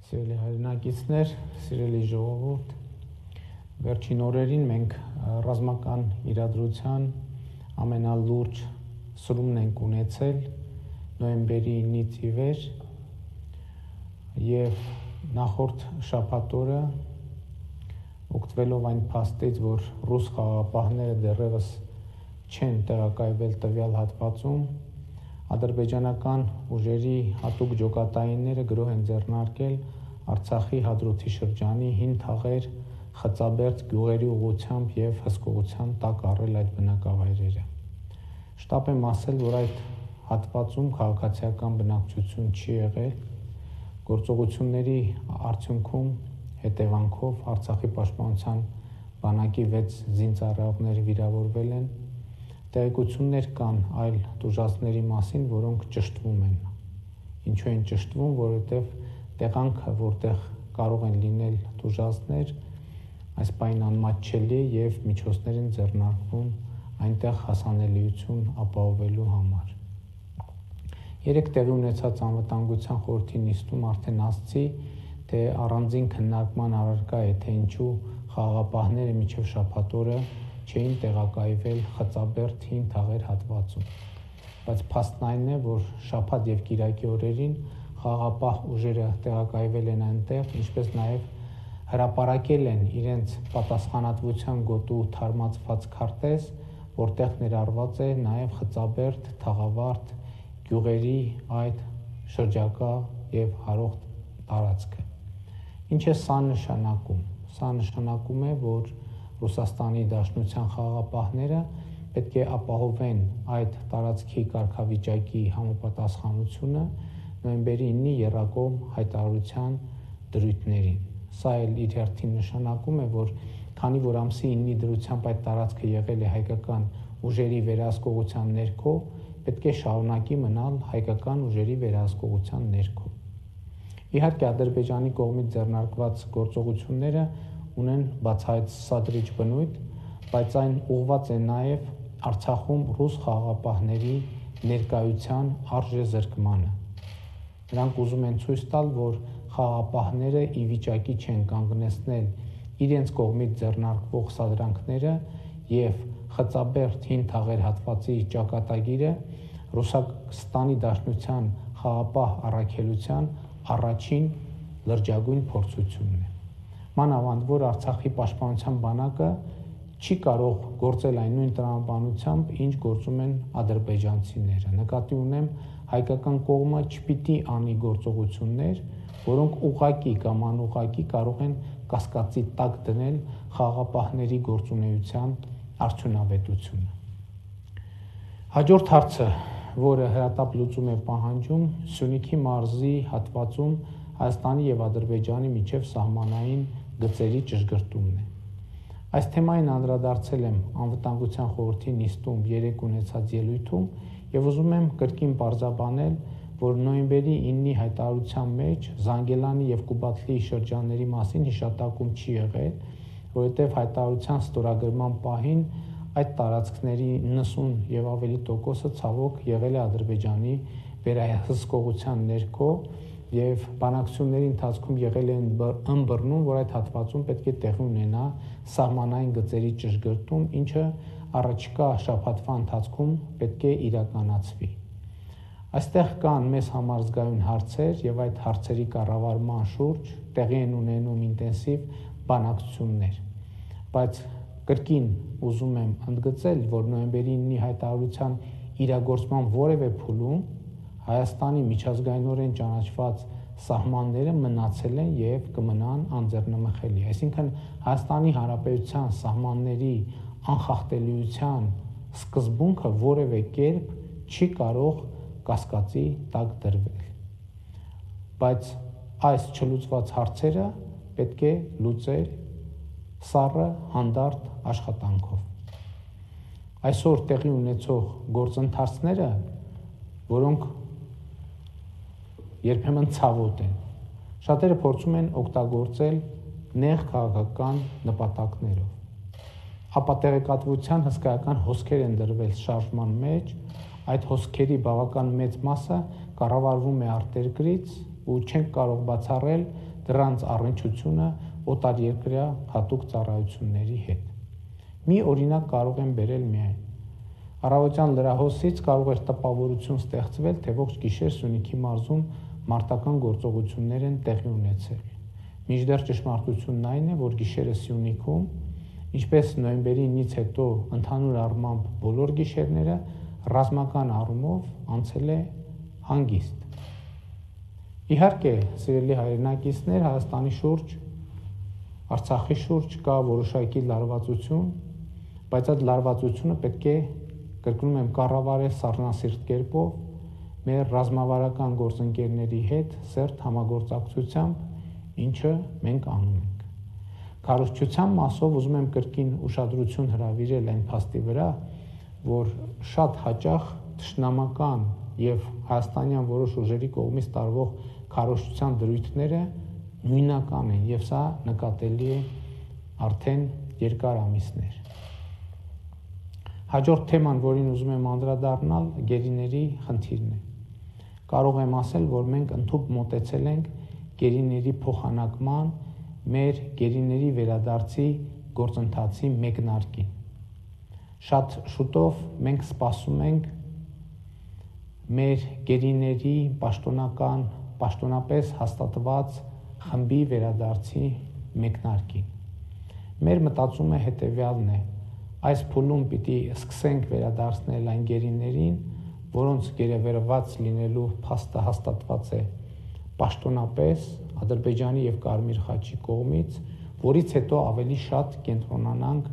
Սիրելի հայրենակիցներ, սիրելի ժողովուրդ, վերջին օրերին մենք ռազմական իրադրության ամենալուրջ սրումն ենք ունեցել նոյեմբերի 9-ից ի վեր եւ նախորդ շաբաթ օրը օգտվելով այն փաստից, որ ռուս խաղաղապահները դեռևս չեն տեղակայվել տվյալ հատվածում, ադրբեջանական ուժերի հատուկ ջոկատայինները գրոհ են ձեռնարկել Արցախի Հադրութի շրջանի հին թաղեր Խծաբերդ գյուղերի ուղղությամբ եւ հսկողության տակ առել այդ բնակավայրերը։ Շտապ եմ ասել, որ այդ հատվածում քաղաքացիական բնակչություն չի եղել։ Գործողությունների արդյունքում հետևանքով Արցախի պաշտպանության բանակի 6 զինծառայողներ վիրավորվել են։ Տեղեկություններ կան այլ տուժածների մասին, որոնք ճշտվում են։ Ինչու են ճշտվում, որովհետև տեղանքը, որտեղ կարող են լինել տուժածներ, այս պայն անմատչելի է եւ միջոցներ են ձեռնարկվում այնտեղ հասանելիություն ապահովելու համար։ Երեք տեղի ունեցած անվտանգության խորհրդի նիստում արդեն ասացի, թե առանձին քննարկման առարկա է, թե ինչու խաղաղապահները մինչև շաբաթ օրը չէին տեղակայվել Խծաբերդ հին թաղեր հատվածում, բայց փաստն այն է, որ շաբաթ եւ կիրակի օրերին խաղաղապահ ուժերը տեղակայվել են այնտեղ, ինչպես նաեւ հրապարակել են իրենց պատասխանատվության գոտու թարմացված քարտեզ, որտեղ ներառված է նաեւ Խծաբերդ, Թաղավարտ գյուղերի այդ շրջակա եւ հարող տարածքը։ Ինչ է սա նշանակում։ Սա նշանակում է, որ Ռուսաստանի Դաշնության խաղաղապահները պետք է ապահովեն այդ տարածքի կարգավիճակի համապատասխանությունը նոյեմբերի 9-ի եռակողմ հայտարարության դրույթներին։ Սա էլ իր հերթին նշանակում է, որ քանի որ ամսի 9-ի դրությամբ այդ տարածքը եղել է հայկական ուժերի վերահսկողության ներքո, պետք է շարունակի մնալ հայկական ուժերի վերահսկողության ներքո։ Իհարկե Ադրբեջանի կողմից ձեռնարկված գործողությունները ունեն բացահայտված բնույթ, բայց այն ուղղված է նաև Արցախում ռուս խաղաղապահների ներկայության արժեզրկմանը։ Նրանք ուզում են ցույց տալ, որ խաղաղապահները ի վիճակի չեն կանգնեցնել իրենց կողմից ձեռնարկվող սադրանքները եւ Խծաբերդ հին թաղեր հատվածի ճակատագիրը Ռուսաստանի Դաշնության խաղաղապահ առաքելության առաջին լրջագույն փորձությունն է։ Մանավանդ որ Արցախի պաշտպանության բանակը չի կարող գործել այն նույն տրամաբանությամբ, ինչ գործում են ադրբեջանցիները։ Նկատի ունեմ, հայկական կողմը չպիտի անի գործողություններ, որոնք ուղղակի կամ անուղղակի կարող են կասկածի տակ դնել խաղաղապահների գործունեության արդյունավետությունը։ Հաջորդ հարցը, որը հրատապ լուծում է պահանջում, Սյունիքի մարզի հատվածում Հայաստանի եւ Ադրբեջանի միջև սահմանային գծերի ճշգրտումն է։ Այս թեմային անդրադարձել եմ անվտանգության խորհրդի նիստում երեք ունեցած ելույթում եւ ուզում եմ կրկին պարզաբանել, որ նոյեմբերի 9-ի հայտարարության մեջ Զանգելանի եւ Կուբատլի շրջանների մասին հիշատակում չի եղել, որովհետեւ հայտարարության ստորագրման պահին այդ տարածքների 90 եւ ավելի տոկոսը ցավոք եղել է Ադրբեջանի վերահսկողության ներքո եւ բանակցությունների ընթացքում եղել է ըմբռնում, որ այդ հատվածում պետք է տեղի ունենա սահմանային գծերի ճշգրտում, ինչը առաջիկա շաբաթվա ընթացքում պետք է իրականացվի։ Այստեղ կան մեզ համար զգայուն հարցեր եւ այդ հարցերի կառավարման շուրջ տեղի են ունենում ինտենսիվ բանակցություններ, բայց կրկին ուզում եմ ընդգծել, որ նոյեմբերի 9-ի հայտարարության իրագործման որևէ փուլում Հայաստանի միջազգայինորեն ճանաչված սահմանները մնացել են եւ կմնան անձեռնմխելի։ Այսինքն Հայաստանի Հանրապետության սահմանների անխախտելիության սկզբունքը որևէ կերպ չի կարող կասկածի տակ դրվել։ Բայց այս չլուծված հարցերը պետք է լուծել սառը հանդարտ աշխատանքով։ Այսօր տեղի ունեցող գործընթացները, որոնք երբեմն ցավոտ են, շատերը փորձում են օգտագործել նեղ քաղաքական նպատակներով։ Ապա տեղեկատվության հսկայական հոսքեր են դրվել շարժման մեջ, այդ հոսքերի բավական մեծ մասը կառավարվում է արտերկրից ու չենք կարող բացառել, դրանց առնչությունը օտարերկրյա հատուկ ծառայությունների հետ։ Մի օրինակ կարող եմ բերել միայն։ Առավոտյան լրահոսից կարող էր տպավորություն ստեղծվել, թե ողջ գիշեր Սյունիքի մարզում մարտական գործողություններ են տեղի ունեցել։ Մինչդեռ ճշմարտությունն այն է, որ գիշերը Սյունիքում, ինչպես նոյեմբերի 9-ից հետո ընդհանուր առմամբ բոլոր գիշերները, ռազմական առումով անցել է հանգիստ։ Իհարկե, սիրելի հայրենակիցներ, Հայաստանի շուրջ, Արցախի շուրջ կա որոշակի լարվածություն, բայց այդ լարվածությունը պետք է, կրկնում եմ, կառավարել սառնասիրտ կերպով մեր ռազմավարական գործընկերների հետ սերտ համագործակցությամբ, ինչը մենք անում ենք։ Քարոզչության մասով ուզում եմ կրկին ուշադրություն հրավիրել այն փաստի վրա, որ շատ հաճախ թշնամական եւ հայաստանյան որոշ ուժերի կողմից տարվող քարոզչության դրույթները նույնական են եւ սա նկատելի է արդեն երկար ամիսներ։ Հաջորդ թեման, որին ուզում եմ անդրադառնալ, գերիների խնդիրն է։ Կարող եմ ասել, որ մենք ընդհանուր մոտեցել ենք գերիների փոխանակման, մեր գերիների վերադարձի գործընթացի մեկնարկին։ Շատ շուտով մենք սպասում ենք մեր գերիների պաշտոնապես հաստատված խմբի վերադարձի մեկնարկին։ Մեր մտածումը հետևյալն է. այս փուլում պիտի սկսենք վերադարձնել այն գերիներին, որոնց գերեվերված լինելու փաստը հաստատված է պաշտոնապես Ադրբեջանի եւ Կարմիր խաչի կողմից, որից հետո ավելի շատ կենտրոնանանք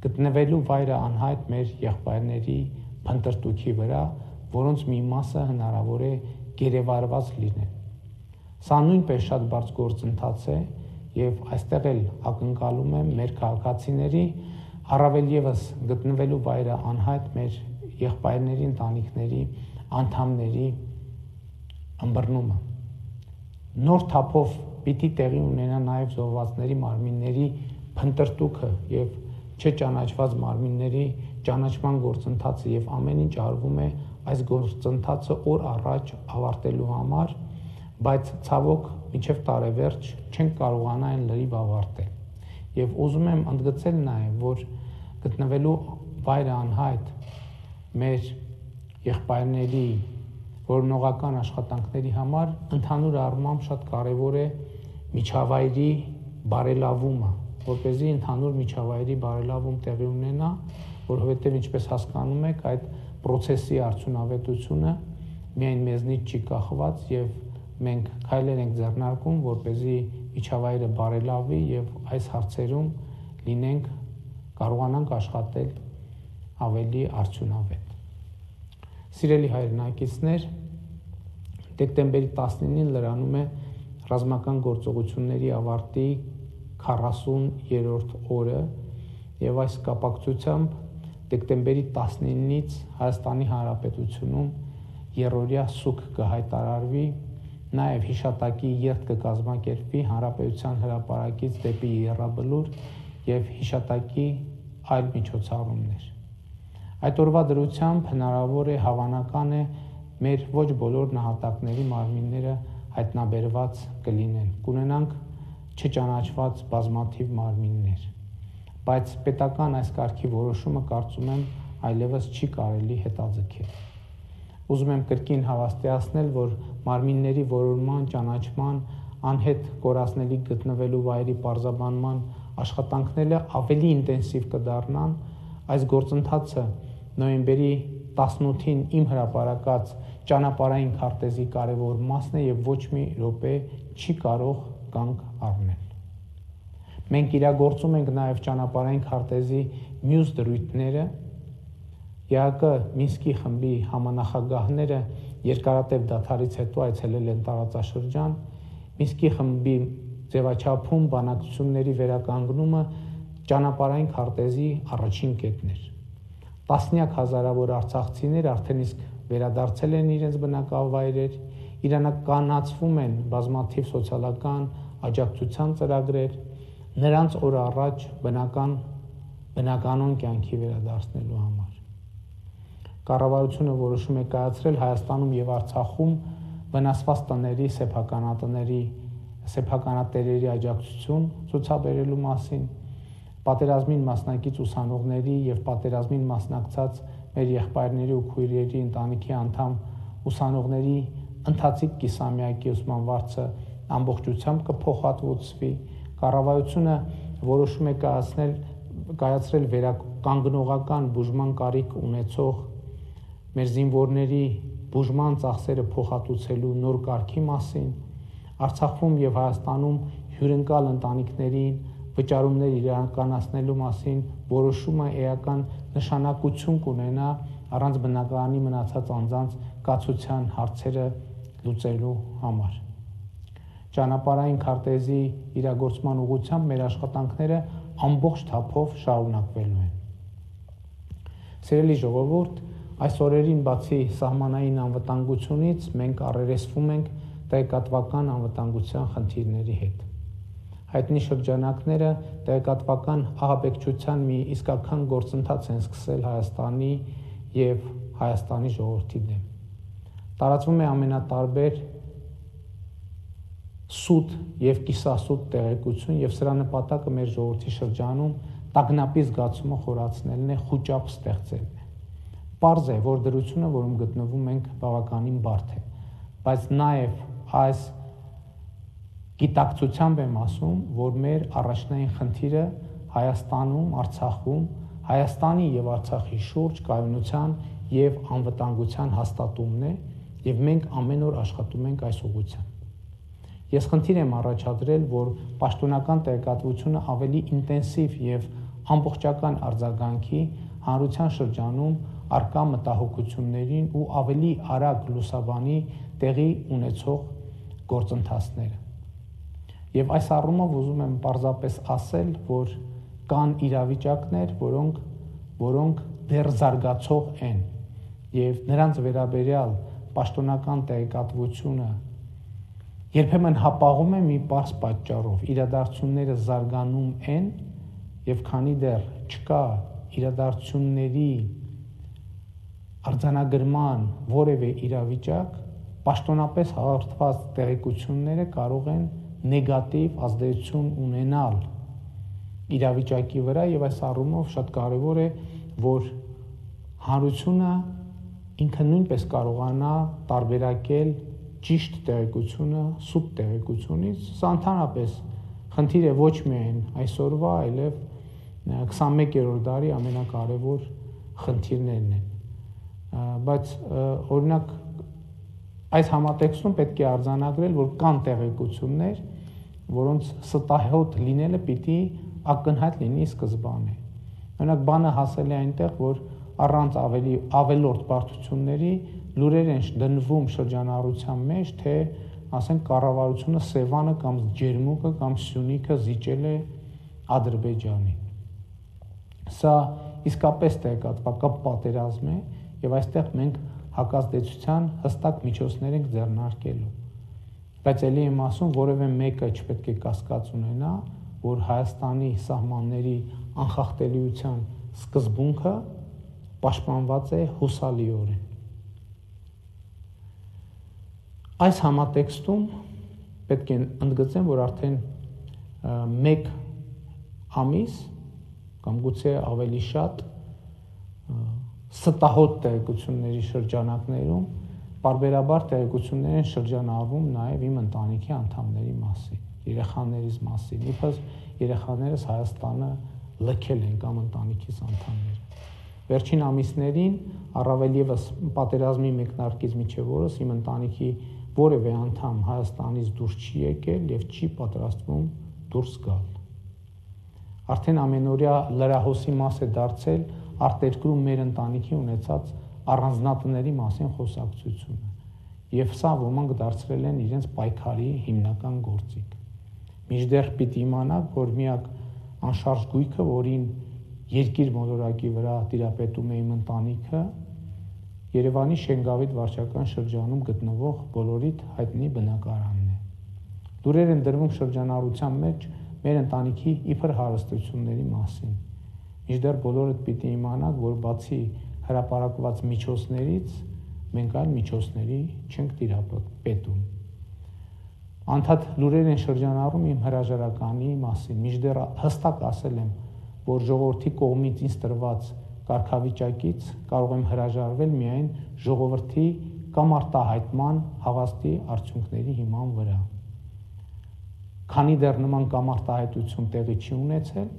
գտնվելու վայրը անհայտ մեր եղբայրների փնտրտուքի վրա, որոնց մի մասը հնարավոր է գերեվարված լինեն։ Սա նույնպես շատ բարձ գործընթաց է եւ այստեղ էլ ակնկալում եմ մեր քաղաքացիների առավել եւս գտնվելու վայրը անհայտ մեր եղբայրների ընտանիքների անդամների ըմբռնումը։ Նոր թափով պիտի տեղի ունենա նաեւ զոհվածների մարմինների փնտրտուքը եւ չճանաչված մարմինների ճանաչման գործընթացը եւ ամեն ինչ արվում է այս գործընթացը օր առաջ ավարտելու համար, բայց ցավոք մինչև տարեվերջ չենք կարողանա այն լրիվ ավարտել։ Եվ ուզում եմ ընդգծել նաեւ, որ գտնվելու վայրը անհայտ մեր եղբայրների որոնողական աշխատանքների համար ընդհանուր առմամբ շատ կարևոր է միջավայրի բարելավումը, որպեսզի ընդհանուր միջավայրի բարելավում տեղի ունենա, որովհետև ինչպես հասկանում եք, այդ process-ի արդյունավետությունը միայն մեզնից չի կախված եւ մենք քայլեր ենք ձեռնարկում, որպեսզի միջավայրը բարելավի եւ այս հարցերում լինենք կարողանանք աշխատել ավելի արդյունավետ։ Սիրելի հայրենակիցներ, դեկտեմբերի 19-ին լրանում է ռազմական գործողությունների ավարտի 40-րդ օրը եւ այս կապակցությամբ դեկտեմբերի 19-ից Հայաստանի Հանրապետությունում երրորդյա սուկ կհայտարարվի, նաեւ հիշատակի երթ կկազմակերպվի Հանրապետության հրապարակից դեպի Եռաբլուր եւ հիշատակի այլ միջոցառումներ։ Այդ օրվա դրությամբ հնարավոր է հավանական է մեր ոչ բոլոր նահատակների մարմինները հայտնաբերված կլինեն, կունենանք չճանաչված բազմաթիվ մարմիններ, բայց պետական այս կարգի որոշումը կարծում եմ այլևս չի կարելի հետաձգել։ Ուզում եմ կրկին հավաստիացնել, որ մարմինների որոնման, ճանաչման, անհետ կորածների գտնվելու վայրի պարզաբանման աշխատանքները ավելի ինտենսիվ կդառնան, այս գործընթացը նոյեմբերի 18-ին իմ հրապարակած ճանապարհային քարտեզի կարևոր մասն է եւ ոչ մի րոպե չի կարող կանգ առնել։ Մենք իրագործում ենք նաեւ ճանապարհային քարտեզի մյուս դրույթները, ԵԱԿ Մինսկի խմբի համանախագահները երկարատև դադարից հետո այցելել են տարածաշրջան, Մինսկի խմբի ձևաչափում բանակցությունների վերականգնումը ճանապարհային քարտեզի առաջին կետն էր։ Տասնյակ հազարավոր արցախցիներ արդեն իսկ վերադարձել են իրենց բնակավայրեր, իրանականացվում են բազմաթիվ սոցիալական աջակցության ծրագրեր, նրանց օր առաջ բնականon կյանքի վերադարձնելու համար։ Կառավարությունը որոշում է կայացրել Հայաստանում եւ Արցախում վնասված տների, սեփականատների սեփականատերերի աջակցություն ցուցաբերելու մասին, պատերազմին մասնակից ուսանողների եւ պատերազմին մասնակցած մեր եղբայրների ու քույրերի ընտանիքի անդամ ուսանողների ընթացիկ կիսամյակի ուսման վարձը ամբողջությամբ կփոխհատուցվի, կառավարությունը որոշում է կայացրել վերականգնողական բուժման կարիք ունեցող մեր զինվորների բուժման ծախսերը փոխհատուցելու նոր կարգի մասին, Արցախում եւ Հայաստանում հյուրընկալ ընտանիքներին վճարումներ իրականացնելու մասին որոշումը էական նշանակություն կունենա առանց բնակարանի մնացած անձանց կացության հարցերը լուծելու համար։ Ճանապարհային քարտեզի իրագործման ուղղությամբ մեր աշխատանքները ամբողջ թափով շարունակվելու են։ Սիրելի ժողովուրդ, այս օրերին բացի սահմանային անվտանգությունից մենք առերեսվում ենք տեղեկատվական անվտանգության խնդիրների հետ։ Հայտնի շրջանակները տեղեկատվական ահաբեկչության մի իսկական գործընթաց են սկսել Հայաստանի եւ Հայաստանի ժողովրդի դեմ։ Տարածվում է ամենատարբեր սուտ եւ կիսասուտ տեղեկություն եւ սրա նպատակը մեր ժողովրդի շրջանում տագնապի զգացումը խորացնելն է, խուճապ ստեղծելն է։ Պարզ է, որ դրությունը, որում գտնվում ենք, բավականին բարդ է, բայց նաեւ այս գիտակցությամբ եմ ասում, որ մեր առաջնային խնդիրը Հայաստանում, Արցախում, Հայաստանի եւ Արցախի շուրջ կայունության եւ անվտանգության հաստատումն է եւ մենք ամեն օր աշխատում ենք այս ուղղությամբ։ Ես խնդիր եմ առաջադրել, որ պաշտոնական տեղեկատվությունը ավելի ինտենսիվ եւ ամբողջական արձագանքի հանրության շրջանում արկա մտահոգություններին ու ավելի արագ լուսաբանի տեղի ունեցող գործընթացները։ Եվ այս առումով ուզում եմ պարզապես ասել, որ կան իրավիճակներ, որոնք դեռ զարգացող են եւ նրանց վերաբերյալ պաշտոնական տեղեկատվությունը երբեմն հապաղում է մի պարզ պատճառով, իրադարձությունները զարգանում են եւ քանի դեռ չկա իրադարձությունների արձանագրման որևէ իրավիճակ, պաշտոնապես հաղորդված տեղեկությունները կարող են նեգատիվ ազդեցություն ունենալ իրավիճակի վրա եւ այս առումով շատ կարեւոր է, որ հանրությունը ինքը նույնպես կարողանա տարբերակել ճիշտ տեղեկությունը սուտ տեղեկությունից, սա ընդհանրապես խնդիր է ոչ միայն այսօրվա, այլև 21-րդ դարի ամենակարևոր խնդիրներն են։ Բայց օրինակ այս համատեքստում պետք է արձանագրել, որ կան տեղեկություններ, որոնց ստահոդ լինելը պիտի ակնհայտ լինի սկզբանե։ Օրինակ բանը հասել է այնտեղ, որ առանց ավելորդ բարդությունների լուրեր են դնվում շրջանառության մեջ, թե ասենք կառավարությունը Սևանը կամ Ջերմուկը կամ Սյունիքը զիջել է Ադրբեջանին։ Սա իսկապես տեղեկատվական պատերազմ է եւ այստեղ մենք հակազդեցության հստակ միջոցներ ենք ձեռնարկելու։ Բայց ելի եմ ասում, որևէ մեկը չպետք է կասկած ունենա, որ Հայաստանի սահմանների անխախտելիության սկզբունքը պաշտպանված է հուսալիորեն։ Այս համատեքստում պետք է ընդգծեմ, որ արդեն 1 ամիս կամ գուցե ավելի շատ ստահոդ տեղեկությունների շրջանակներում պարբերաբար տեղեկություններ են շրջանառվում նաև իմ ընտանիքի անդամների մասին, երեխաներիս մասին, իբր երեխաներս Հայաստանը լքել են կամ ընտանիքիս անդամները։ Վերջին ամիսներին առավել եւս պատերազմի մեկնարկից մինչև օրս իմ ընտանիքի որևէ անդամ Հայաստանից դուրս չի եկել եւ չի պատրաստվում դուրս գալ։ Արդեն ամենօրյա լրահոսի մաս է դարձել արտերկրում մեր ընտանիքի ունեցած առանձնատների մասին խոսակցությունը եւ սա ոմանք դարձրել են իրենց պայքարի հիմնական գործիք։ Մինչդեռ պիտի իմանաք, որ միակ անշարժ գույքը, որին երկիր մոլորակի վրա տիրապետում է իմ ընտանիքը, Երևանի Շենգավիթ վարչական շրջանում գտնվող բոլորիդ հայտնի բնակարանն է։ Լուրեր են դրվում շրջանառության մեջ մեր ընտանիքի իբր հարստությունների մասին։ Մինչդեռ բոլորդ պիտի իմանաք, որ բացի հրապարակված միջոցներից մենք այլ միջոցների չենք տիրապետում։ Անդադ լուրեր են շրջանառում իմ հրաժարականի մասին, մինչդեռ հստակ ասել եմ, որ ժողովրդի կողմից ինձ տրված կարգավիճակից կարող եմ հրաժարվել միայն ժողովրդի կամ արտահայտման հավաստի արդյունքների հիման վրա։ Քանի դեռ նման կամ արտահայտություն տեղի չի ունեցել,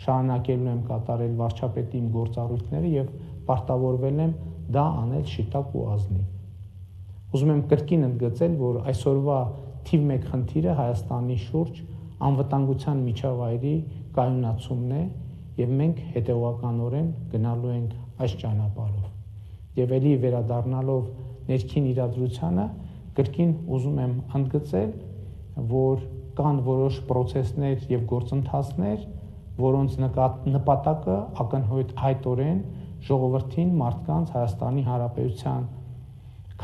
շարունակելու եմ կատարել վարչապետի իմ գործառույթները եւ պարտավորվել եմ դա անել շիտակ ու ազնիվ։ Ուզում եմ կրկին ընդգծել, որ այսօրվա թիվ 1 խնդիրը Հայաստանի շուրջ անվտանգության միջավայրի կայունացումն է եւ մենք հետեւականորեն գնալու ենք այս ճանապարհով։ Եվ ելի վերադառնալով ներքին իրադրությանը, կրկին ուզում եմ ընդգծել, որ կան որոշ process-ներ եւ գործընթացներ, որոնց նպատակը ակնհայտորեն ժողովրդին, մարդկանց, Հայաստանի Հանրապետության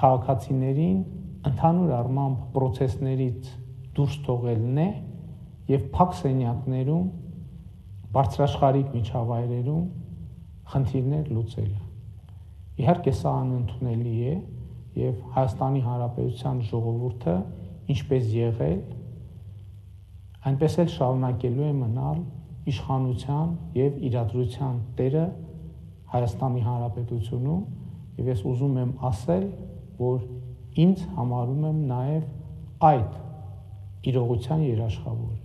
քաղաքացիներին ընդհանուր առմամբ process-ներից դուրս թողելն է եւ փակ սենյակներում, բարձրաշխարհիկ միջավայրերում խնդիրներ լուծելը։ Իհարկե սա անընդունելի է եւ Հայաստանի Հանրապետության ժողովուրդը ինչպես եղել, այնպես էլ շարունակելու է մնալ իշխանության եւ իրադրության տերը Հայաստանի Հանրապետությունում եւ ես ուզում եմ ասել, որ ինձ համարում եմ նաեւ այդ իրողության երաշխավորը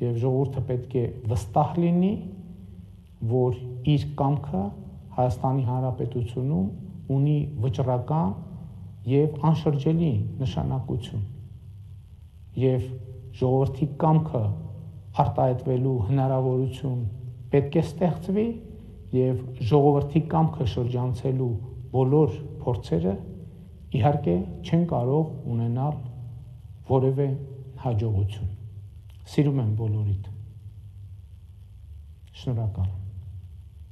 եւ ժողովուրդը պետք է վստահ լինի, որ իր կամքը Հայաստանի Հանրապետությունում ունի վճռական եւ անշրջելի նշանակություն եւ ժողովրդի կամքը արտահայտվելու հնարավորություն պետք է ստեղծվի եւ ժողովրդի կամքը շրջանցելու բոլոր փորձերը իհարկե չեն կարող ունենալ որևէ հաջողություն։ Սիրում եմ բոլորիդ։ Շնորհակալ եմ։